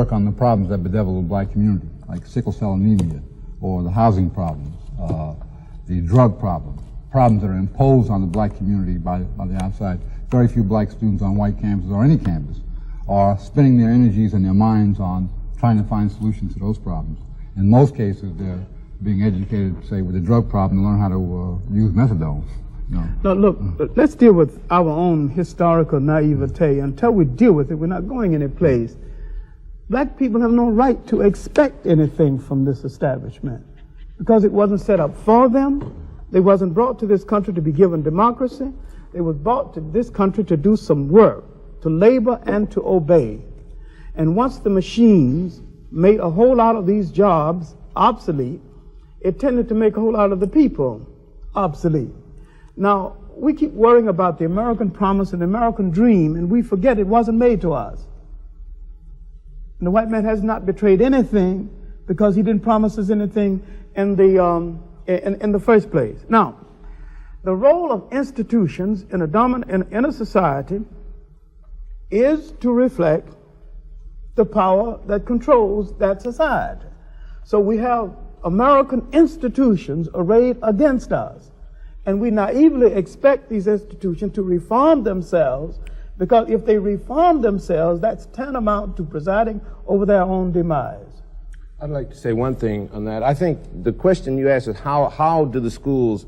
Work on the problems that bedevil the black community, like sickle cell anemia, or the housing problems, the drug problems that are imposed on the black community by the outside. Very few black students on white campuses or any campus are spending their energies and their minds on trying to find solutions to those problems. In most cases, they're being educated, say, with a drug problem to learn how to use methadone. No. Now, look, let's deal with our own historical naivete. Until we deal with it, we're not going any place. Black people have no right to expect anything from this establishment because it wasn't set up for them. They wasn't brought to this country to be given democracy. They was brought to this country to do some work, to labor and to obey. And once the machines made a whole lot of these jobs obsolete, it tended to make a whole lot of the people obsolete. Now, we keep worrying about the American promise and the American dream, and we forget it wasn't made to us. And the white man has not betrayed anything because he didn't promise us anything in the first place. Now, the role of institutions in a society is to reflect the power that controls that society. So we have American institutions arrayed against us, and we naively expect these institutions to reform themselves, because if they reform themselves, that's tantamount to presiding over their own demise. I'd like to say one thing on that. I think the question you asked is how do the schools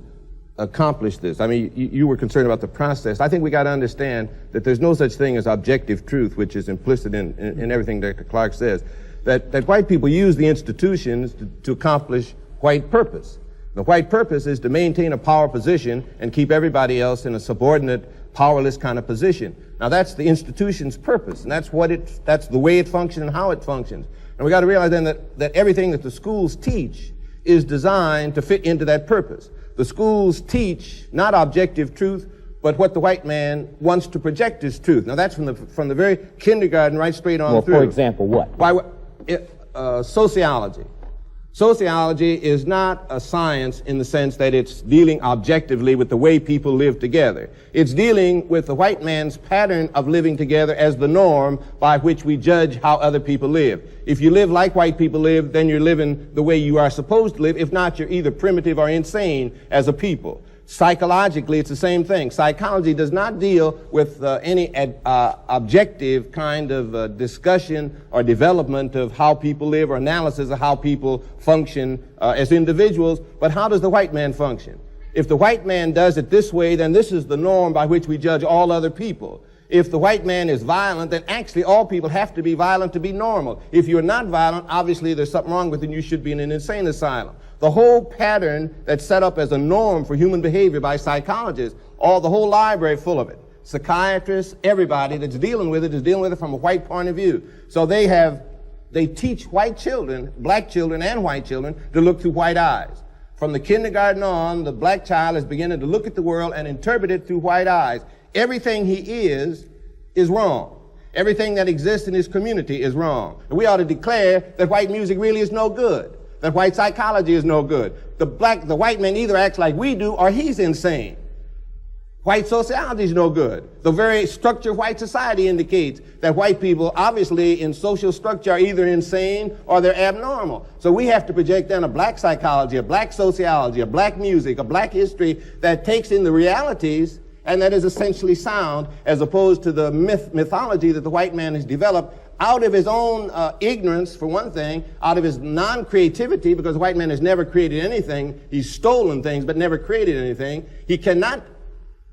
accomplish this? I mean, you were concerned about the process. I think we got to understand that there's no such thing as objective truth, which is implicit in everything Dr. Clark says, that white people use the institutions to accomplish white purpose. The white purpose is to maintain a power position and keep everybody else in a subordinate, powerless kind of position. Now that's the institution's purpose, and that's the way it functions and how it functions. And we got to realize then that everything that the schools teach is designed to fit into that purpose. The schools teach not objective truth, but what the white man wants to project as truth. Now that's from the very kindergarten right straight on through. For example, what? Sociology. Sociology is not a science in the sense that it's dealing objectively with the way people live together. It's dealing with the white man's pattern of living together as the norm by which we judge how other people live. If you live like white people live, then you're living the way you are supposed to live. If not, you're either primitive or insane as a people. Psychologically, it's the same thing. Psychology does not deal with any objective kind of discussion or development of how people live or analysis of how people function as individuals, but how does the white man function? If the white man does it this way, then this is the norm by which we judge all other people. If the white man is violent, then actually all people have to be violent to be normal. If you're not violent, obviously there's something wrong with you and you should be in an insane asylum. The whole pattern that's set up as a norm for human behavior by psychologists, the whole library full of it. Psychiatrists, everybody that's dealing with it is dealing with it from a white point of view. So they teach white children, black children and white children, to look through white eyes. From the kindergarten on, the black child is beginning to look at the world and interpret it through white eyes. Everything he is wrong. Everything that exists in his community is wrong. And we ought to declare that white music really is no good, that white psychology is no good. The white man either acts like we do or he's insane. White sociology is no good. The very structure of white society indicates that white people, obviously in social structure, are either insane or they're abnormal. So we have to project then a black psychology, a black sociology, a black music, a black history that takes in the realities and that is essentially sound, as opposed to the mythology that the white man has developed out of his own ignorance, for one thing, out of his non-creativity, because the white man has never created anything. He's stolen things, but never created anything. He cannot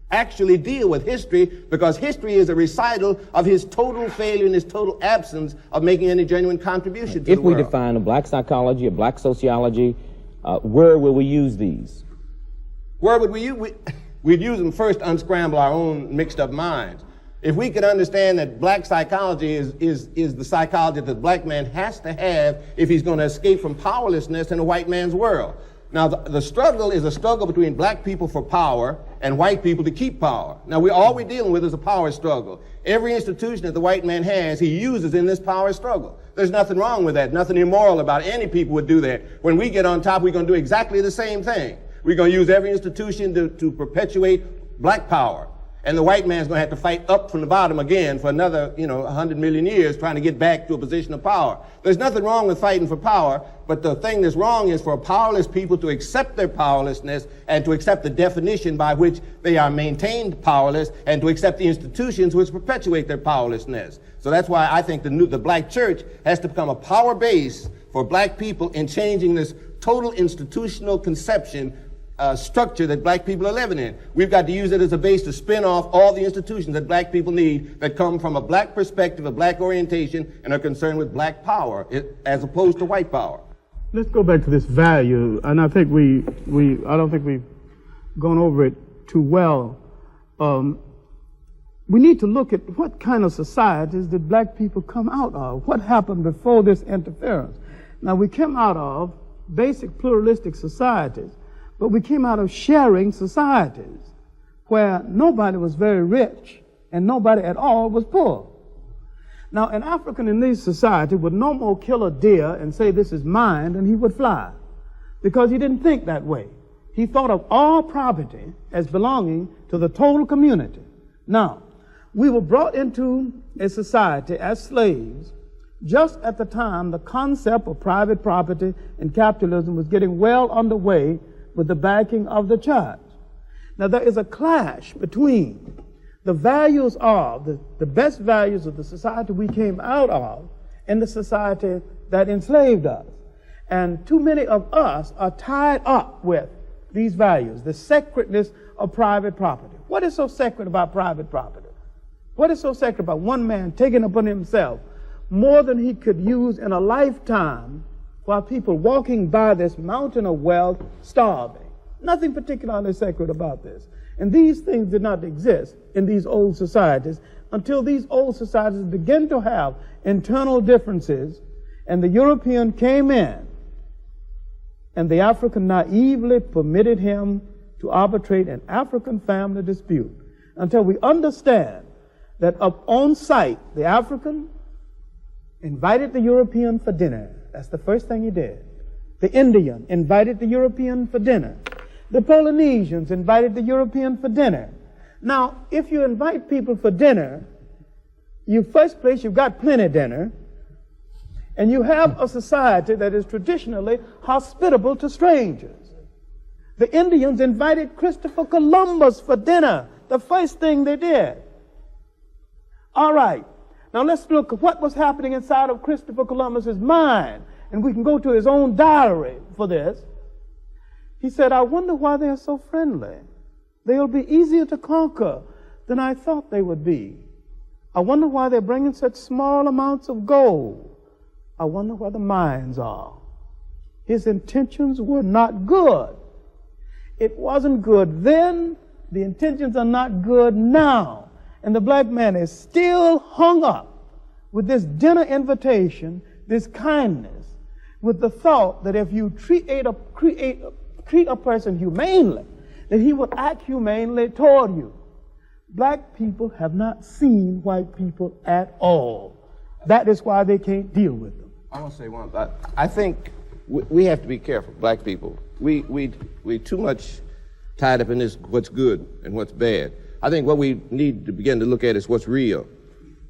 actually deal with history, because history is a recital of his total failure and his total absence of making any genuine contribution to the world. If we define a black psychology, a black sociology, where will we use these? Where would we use? We'd use them first to unscramble our own mixed up minds. If we could understand that black psychology is the psychology that the black man has to have if he's going to escape from powerlessness in a white man's world. Now, the struggle is a struggle between black people for power and white people to keep power. Now, all we're dealing with is a power struggle. Every institution that the white man has, he uses in this power struggle. There's nothing wrong with that, nothing immoral about it. Any people would do that. When we get on top, we're going to do exactly the same thing. We're going to use every institution to perpetuate black power. And the white man's going to have to fight up from the bottom again for another, 100 million years trying to get back to a position of power. There's nothing wrong with fighting for power, but the thing that's wrong is for powerless people to accept their powerlessness and to accept the definition by which they are maintained powerless and to accept the institutions which perpetuate their powerlessness. So that's why I think the black church has to become a power base for black people in changing this total institutional conception structure that black people are living in. We've got to use it as a base to spin off all the institutions that black people need that come from a black perspective, a black orientation, and are concerned with black power as opposed to white power. Let's go back to this value, and I think I don't think we've gone over it too well. We need to look at what kind of societies did black people come out of? What happened before this interference? Now, we came out of basic pluralistic societies, but we came out of sharing societies where nobody was very rich and nobody at all was poor. Now, an African in these societies would no more kill a deer and say, this is mine, than he would fly, because he didn't think that way. He thought of all property as belonging to the total community. Now, we were brought into a society as slaves just at the time the concept of private property and capitalism was getting well underway with the backing of the church. Now, there is a clash between the values of, the best values of the society we came out of and the society that enslaved us. And too many of us are tied up with these values, the sacredness of private property. What is so sacred about private property? What is so sacred about one man taking upon himself more than he could use in a lifetime while people walking by this mountain of wealth starving? Nothing particularly sacred about this. And these things did not exist in these old societies until these old societies began to have internal differences, and the European came in, and the African naively permitted him to arbitrate an African family dispute until we understand that up on sight, the African invited the European for dinner. That's the first thing he did. The Indian invited the European for dinner. The Polynesians invited the European for dinner. Now, if you invite people for dinner, first place, you've got plenty dinner, and you have a society that is traditionally hospitable to strangers. The Indians invited Christopher Columbus for dinner, the first thing they did. All right, now let's look at what was happening inside of Christopher Columbus's mind, and we can go to his own diary for this. He said, I wonder why they are so friendly. They'll be easier to conquer than I thought they would be. I wonder why they're bringing such small amounts of gold. I wonder where the mines are. His intentions were not good. It wasn't good then. The intentions are not good now. And the black man is still hung up with this dinner invitation, this kindness, with the thought that if you treat a person humanely, that he would act humanely toward you. Black people have not seen white people at all. That is why they can't deal with them. I want to say one thing. I think we have to be careful, black people. We too much tied up in this what's good and what's bad. I think what we need to begin to look at is what's real.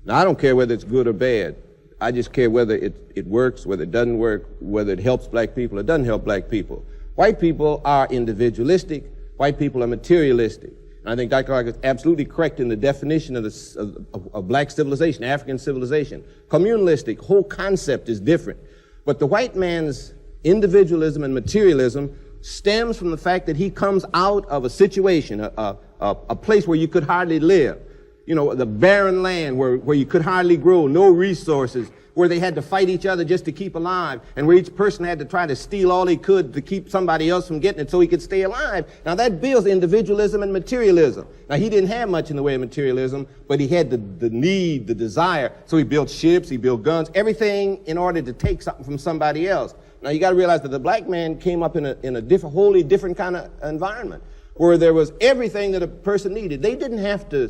Now, I don't care whether it's good or bad. I just care whether it works, whether it doesn't work, whether it helps black people or doesn't help black people. White people are individualistic. White people are materialistic. And I think Dr. Clark is absolutely correct in the definition of black civilization, African civilization. Communalistic, whole concept is different. But the white man's individualism and materialism stems from the fact that he comes out of a situation, a place where you could hardly live. You know, the barren land where you could hardly grow, no resources, where they had to fight each other just to keep alive, and where each person had to try to steal all he could to keep somebody else from getting it so he could stay alive. Now that builds individualism and materialism. Now he didn't have much in the way of materialism, but he had the need, the desire. So he built ships, he built guns, everything in order to take something from somebody else. Now you got to realize that the black man came up in a wholly different kind of environment, where there was everything that a person needed. They didn't have to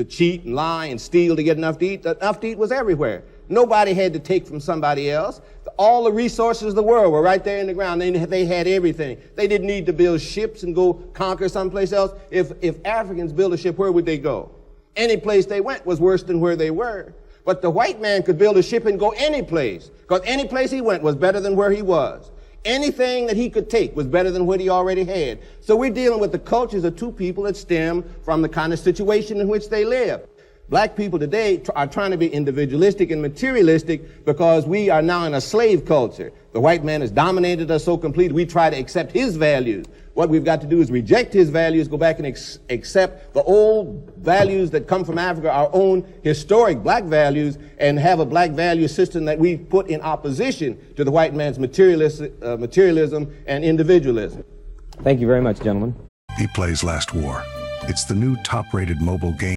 cheat and lie and steal to get enough to eat. Enough to eat was everywhere. Nobody had to take from somebody else. All the resources of the world were right there in the ground. They had everything. They didn't need to build ships and go conquer someplace else. If Africans built a ship, where would they go? Any place they went was worse than where they were. But the white man could build a ship and go any place, because any place he went was better than where he was. Anything that he could take was better than what he already had. So we're dealing with the cultures of two people that stem from the kind of situation in which they live. Black people today are trying to be individualistic and materialistic because we are now in a slave culture. The white man has dominated us so completely, we try to accept his values. What we've got to do is reject his values, go back and accept the old values that come from Africa, our own historic black values, and have a black value system that we put in opposition to the white man's materialism and individualism. Thank you very much, gentlemen. He plays Last War. It's the new top-rated mobile game.